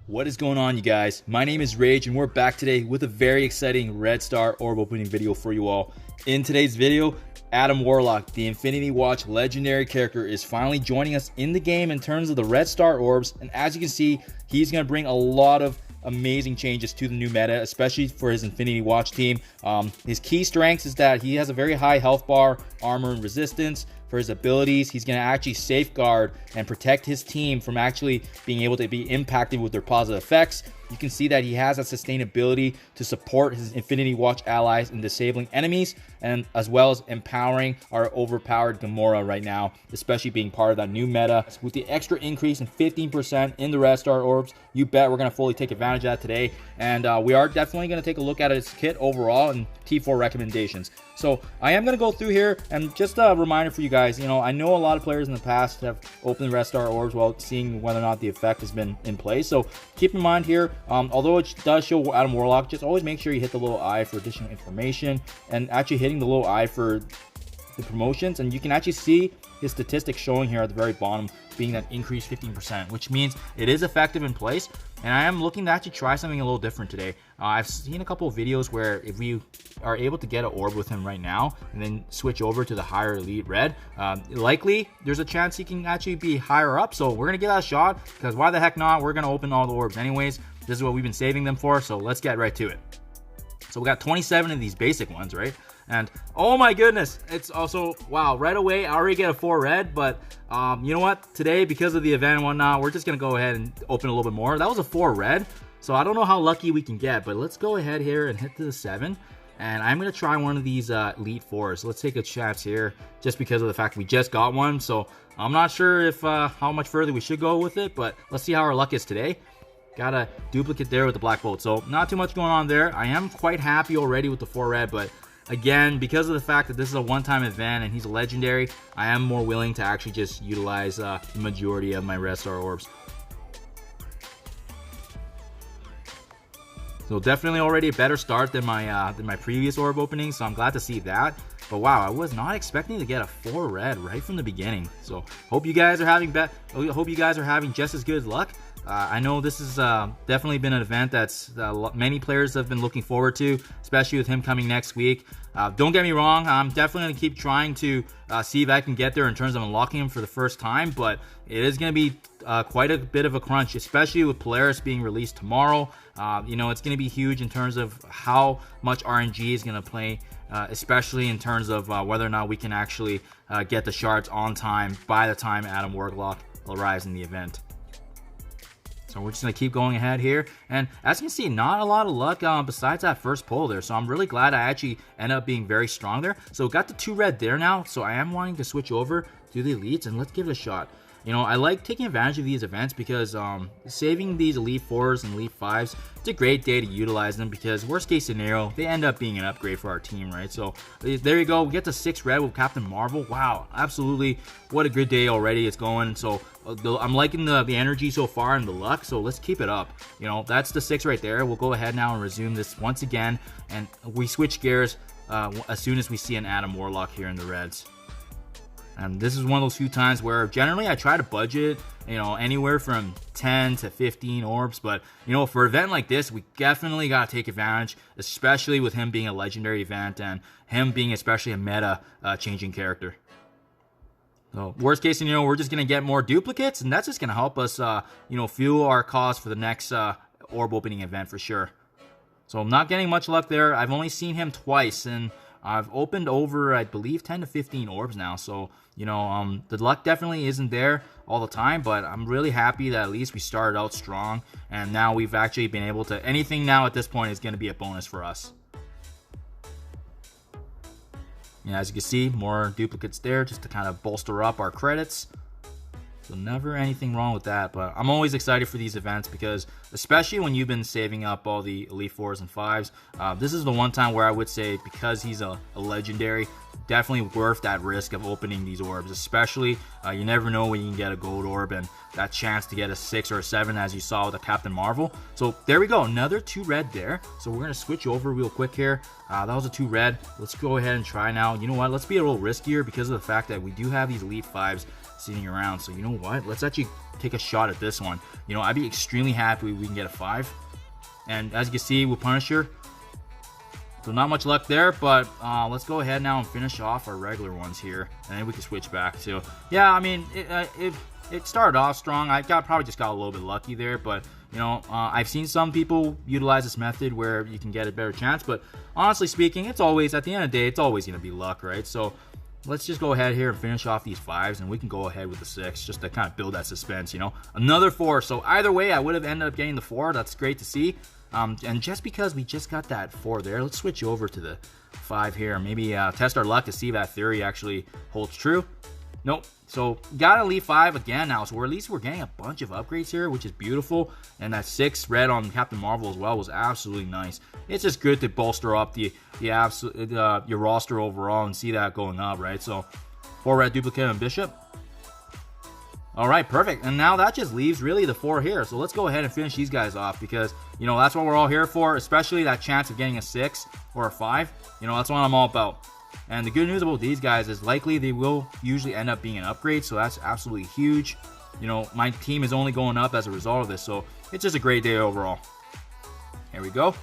What is going on, you guys? My name is Rage and we're back today with a very exciting Red Star Orb opening video for you all. In today's video, Adam Warlock, the Infinity Watch legendary character, is finally joining us in the game in terms of the Red Star Orbs, and as you can see, he's going to bring a lot of amazing changes to the new meta, especially for his Infinity Watch team. His key strengths is that he has a very high health bar, armor, and resistance. For his abilities, he's going to actually safeguard and protect his team from actually being able to be impacted with their positive effects. You can see that he has that sustainability to support his Infinity Watch allies in disabling enemies, and as well as empowering our overpowered Gamora right now, especially being part of that new meta. With the extra increase in 15% in the Red Star Orbs, you bet we're going to fully take advantage of that today. And we are definitely going to take a look at his kit overall and T4 recommendations. So I am going to go through here, and just a reminder for you guys, you know, I know a lot of players in the past have opened Red Star Orbs while seeing whether or not the effect has been in place. So keep in mind here, although it does show Adam Warlock, just always make sure you hit the little eye for additional information, and actually hitting the little eye for the promotions. And you can actually see his statistics showing here at the very bottom being that increased 15%, which means it is effective in place. And I am looking to actually try something a little different today. I've seen a couple of videos where if we are able to get an orb with him right now and then switch over to the higher elite red, likely there's a chance he can actually be higher up. So we're gonna give that a shot, because why the heck not? We're gonna open all the orbs anyways. This is what we've been saving them for, so let's get right to it. So we got 27 of these basic ones, right? And oh my goodness, it's also, wow, right away I already get a 4 red. But you know what, today, because of the event and whatnot, we're just gonna go ahead and open a little bit more. That was a 4 red, so I don't know how lucky we can get, but let's go ahead here and hit to the 7. And I'm gonna try one of these elite 4s. Let's take a chance here, just because of the fact we just got one. So I'm not sure if how much further we should go with it, but let's see how our luck is today. Got a duplicate there with the black bolt, so not too much going on there. I am quite happy already with the 4 red, but again, because of the fact that this is a one-time event and he's a legendary, I am more willing to actually just utilize the majority of my Red Star Orbs. So definitely already a better start than my previous orb opening, so I'm glad to see that. But wow, I was not expecting to get a 4 red right from the beginning. So hope you guys are having just as good luck. I know this has definitely been an event that's many players have been looking forward to, especially with him coming next week. Don't get me wrong, I'm definitely going to keep trying to see if I can get there in terms of unlocking him for the first time, but it is going to be quite a bit of a crunch, especially with Polaris being released tomorrow. You know, it's going to be huge in terms of how much RNG is going to play, especially in terms of whether or not we can actually get the shards on time by the time Adam Warlock arrives in the event. So we're just going to keep going ahead here. And as you can see, not a lot of luck besides that first pull there. So I'm really glad I actually end up being very strong there. So got the 2 red there now. So I am wanting to switch over to the elites, and let's give it a shot. You know, I like taking advantage of these events because saving these elite 4s and elite 5s, it's a great day to utilize them, because worst case scenario, they end up being an upgrade for our team, right? So there you go. We get the 6 red with Captain Marvel. Wow, absolutely. What a good day already it's going. So I'm liking the energy so far and the luck, so let's keep it up. You know, that's the 6 right there. We'll go ahead now and resume this once again, and we switch gears as soon as we see an Adam Warlock here in the reds. And this is one of those few times where generally I try to budget, you know, anywhere from 10 to 15 orbs. But, you know, for an event like this, we definitely got to take advantage, especially with him being a legendary event and him being especially a meta changing character. So worst case scenario, we're just going to get more duplicates, and that's just going to help us, you know, fuel our cause for the next orb opening event for sure. So I'm not getting much luck there. I've only seen him twice, and I've opened over, I believe, 10 to 15 orbs now. So, you know, the luck definitely isn't there all the time, but I'm really happy that at least we started out strong, and now we've actually been able to, anything now at this point is going to be a bonus for us. And as you can see, more duplicates there just to kind of bolster up our credits. So never anything wrong with that, but I'm always excited for these events because, especially when you've been saving up all the Elite 4s and 5s, this is the one time where I would say, because he's a legendary, definitely worth that risk of opening these orbs, especially you never know when you can get a gold orb, and that chance to get a 6 or a 7 as you saw with the Captain Marvel. So there we go, another 2 red there. So we're going to switch over real quick here. That was a 2 red. Let's go ahead and try now. You know what, let's be a little riskier because of the fact that we do have these Elite 5s sitting around. So you know what? Let's actually take a shot at this one. You know, I'd be extremely happy if we can get a 5. And as you can see with Punisher, so not much luck there, but let's go ahead now and finish off our regular ones here, and then we can switch back to, yeah, I mean, it started off strong. I probably just got a little bit lucky there, but you know, I've seen some people utilize this method where you can get a better chance, but honestly speaking, it's always, at the end of the day, it's always going to be luck, right? So let's just go ahead here and finish off these 5s, and we can go ahead with the 6 just to kind of build that suspense, you know. Another 4, so either way, I would have ended up getting the 4. That's great to see. And just because we just got that 4 there, let's switch over to the 5 here. Maybe test our luck to see if that theory actually holds true. Nope. So got Elite 5 again now. So at least we're getting a bunch of upgrades here, which is beautiful. And that 6 red on Captain Marvel as well was absolutely nice. It's just good to bolster up your roster overall and see that going up, right? So 4 red duplicate and Bishop. All right, perfect. And now that just leaves really the 4 here. So let's go ahead and finish these guys off because, you know, that's what we're all here for, especially that chance of getting a 6 or a 5. You know, that's what I'm all about. And the good news about these guys is likely they will usually end up being an upgrade. So that's absolutely huge. You know, my team is only going up as a result of this. So it's just a great day overall. Here we go.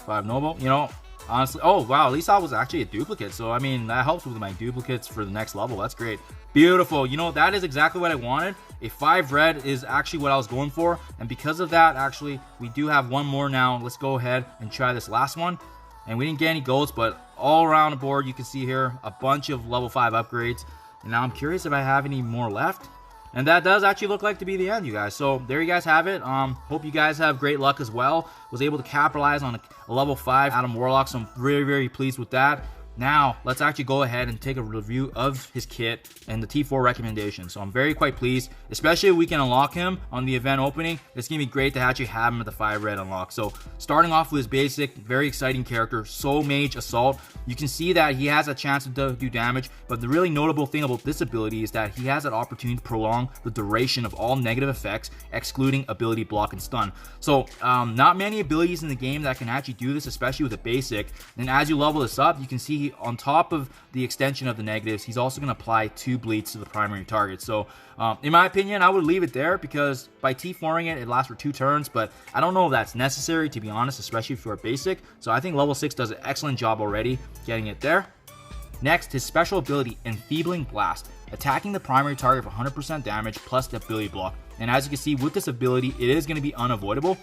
5 Noble, you know. Honestly, oh wow, at least I was actually a duplicate, so I mean that helps with my duplicates for the next level. That's great. Beautiful. You know, that is exactly what I wanted. A 5 red is actually what I was going for, and because of that, actually we do have one more now. Let's go ahead and try this last one. And we didn't get any golds, but all around the board you can see here a bunch of level 5 upgrades. And now I'm curious if I have any more left. And that does actually look like to be the end, you guys. So there you guys have it. Hope you guys have great luck as well. Was able to capitalize on a level 5 Adam Warlock, so I'm very, very pleased with that. Now, let's actually go ahead and take a review of his kit and the T4 recommendation. So I'm very quite pleased, especially if we can unlock him on the event opening. It's going to be great to actually have him at the 5 red unlock. So starting off with his basic, very exciting character, Soul Mage Assault. You can see that he has a chance to do damage, but the really notable thing about this ability is that he has an opportunity to prolong the duration of all negative effects, excluding ability block and stun. So not many abilities in the game that can actually do this, especially with a basic. And as you level this up, you can see on top of the extension of the negatives, he's also going to apply 2 bleeds to the primary target. So in my opinion, I would leave it there because by T4ing it lasts for 2 turns, but I don't know if that's necessary, to be honest, especially if you're a basic. So I think level 6 does an excellent job already getting it there. Next, his special ability, Enfeebling Blast, attacking the primary target for 100% damage plus the ability block. And as you can see with this ability, it is going to be unavoidable.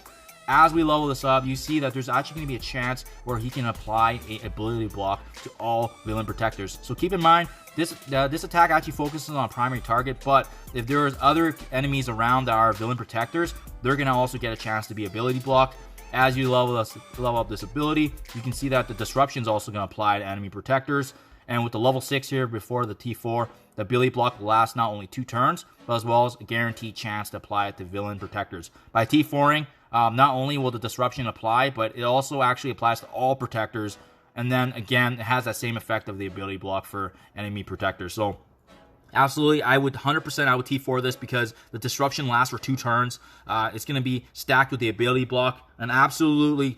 As we level this up, you see that there's actually going to be a chance where he can apply a ability block to all villain protectors. So keep in mind, this attack actually focuses on a primary target, but if there's other enemies around that are villain protectors, they're going to also get a chance to be ability blocked. As you level up this ability, you can see that the disruption is also going to apply to enemy protectors. And with the level 6 here before the T4, the ability block will last not only 2 turns, but as well as a guaranteed chance to apply it to villain protectors. By T4ing, not only will the disruption apply, but it also actually applies to all protectors. And then again, it has that same effect of the ability block for enemy protectors. So absolutely, I would 100% I would T4 this because the disruption lasts for 2 turns. It's going to be stacked with the ability block, an absolutely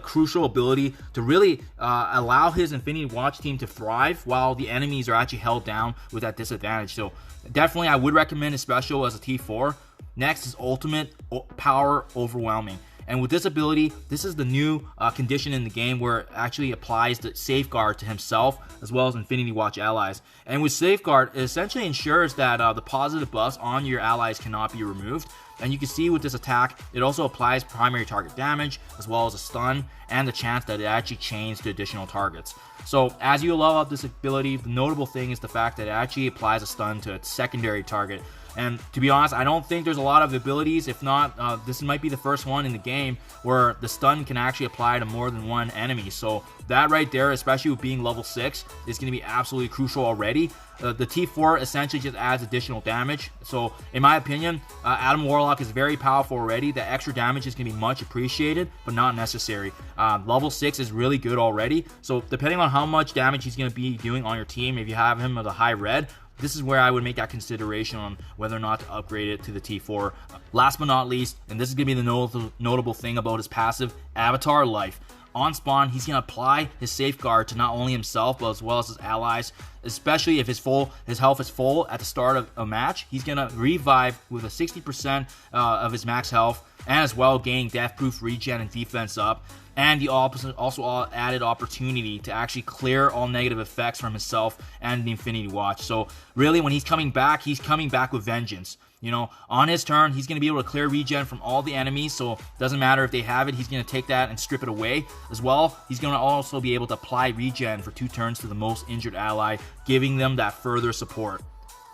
crucial ability to really allow his Infinity Watch team to thrive while the enemies are actually held down with that disadvantage. So definitely, I would recommend his special as a T4. Next is Ultimate Power Overwhelming. And with this ability, this is the new condition in the game where it actually applies the Safeguard to himself as well as Infinity Watch allies. And with Safeguard, it essentially ensures that the positive buffs on your allies cannot be removed. And you can see with this attack, it also applies primary target damage as well as a stun and the chance that it actually chains to additional targets. So as you level up this ability, the notable thing is the fact that it actually applies a stun to its secondary target. And to be honest, I don't think there's a lot of abilities. If not, this might be the first one in the game where the stun can actually apply to more than one enemy. So that right there, especially with being level 6, is going to be absolutely crucial already. The T4 essentially just adds additional damage. So in my opinion, Adam Warlock is very powerful already. The extra damage is going to be much appreciated, but not necessary. Level 6 is really good already. So depending on how much damage he's going to be doing on your team, if you have him at a high red, this is where I would make that consideration on whether or not to upgrade it to the T4. Last but not least, and this is going to be the notable thing about his passive, Avatar Life. on spawn, he's going to apply his safeguard to not only himself, but as well as his allies, especially if his health is full at the start of a match. He's going to revive with a 60% of his max health, and as well gain death-proof regen and defense up. And the also added opportunity to actually clear all negative effects from himself and the Infinity Watch. So really, when he's coming back with vengeance. You know, on his turn, he's going to be able to clear regen from all the enemies, so it doesn't matter if they have it, he's going to take that and strip it away. As well, he's going to also be able to apply regen for 2 turns to the most injured ally, giving them that further support.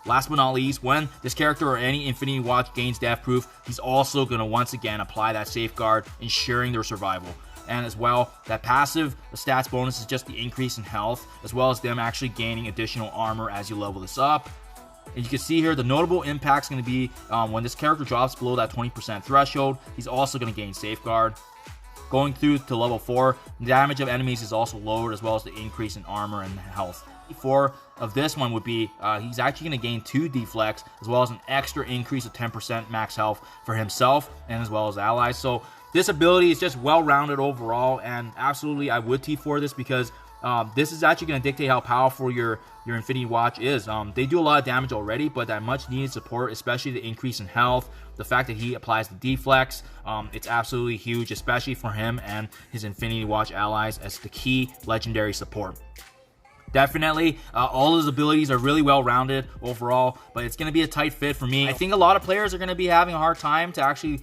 Last but not least, when this character or any Infinity Watch gains death proof, he's also going to once again apply that safeguard, ensuring their survival. And as well, that passive stats bonus is just the increase in health, as well as them actually gaining additional armor as you level this up. And you can see here, the notable impact is going to be when this character drops below that 20% threshold, he's also going to gain Safeguard. Going through to level 4, the damage of enemies is also lowered, as well as the increase in armor and health. 4 of this one would be, he's actually going to gain 2 deflects, as well as an extra increase of 10% max health for himself and as well as allies. So this ability is just well-rounded overall, and absolutely I would T4 this because this is actually going to dictate how powerful your Infinity Watch is. They do a lot of damage already, but that much needed support, especially the increase in health, the fact that he applies the deflects, it's absolutely huge, especially for him and his Infinity Watch allies as the key legendary support. Definitely, all his abilities are really well-rounded overall, but it's going to be a tight fit for me. I think a lot of players are going to be having a hard time to actually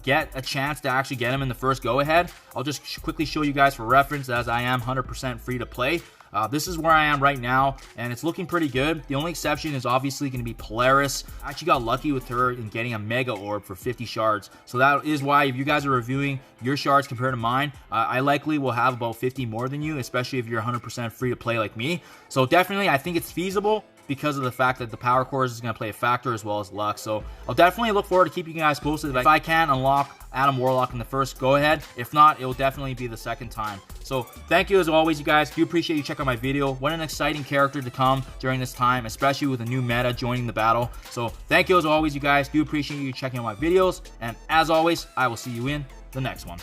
get a chance to actually get him in the first go-ahead. I'll just quickly show you guys for reference, as I am 100% free to play. This is where I am right now, and it's looking pretty good. The only exception is obviously going to be Polaris. I actually got lucky with her in getting a Mega Orb for 50 shards. So that is why, if you guys are reviewing your shards compared to mine, I likely will have about 50 more than you, especially if you're 100% free to play like me. So definitely, I think it's feasible, because of the fact that the power cores is going to play a factor as well as luck. So I'll definitely look forward to keeping you guys posted. If I can unlock Adam Warlock in the first go ahead, if not, it will definitely be the second time. So thank you as always, you guys. Do appreciate you checking out my video. What an exciting character to come during this time, especially with a new meta joining the battle. So thank you as always, you guys. Do appreciate you checking out my videos, and as always, I will see you in the next one.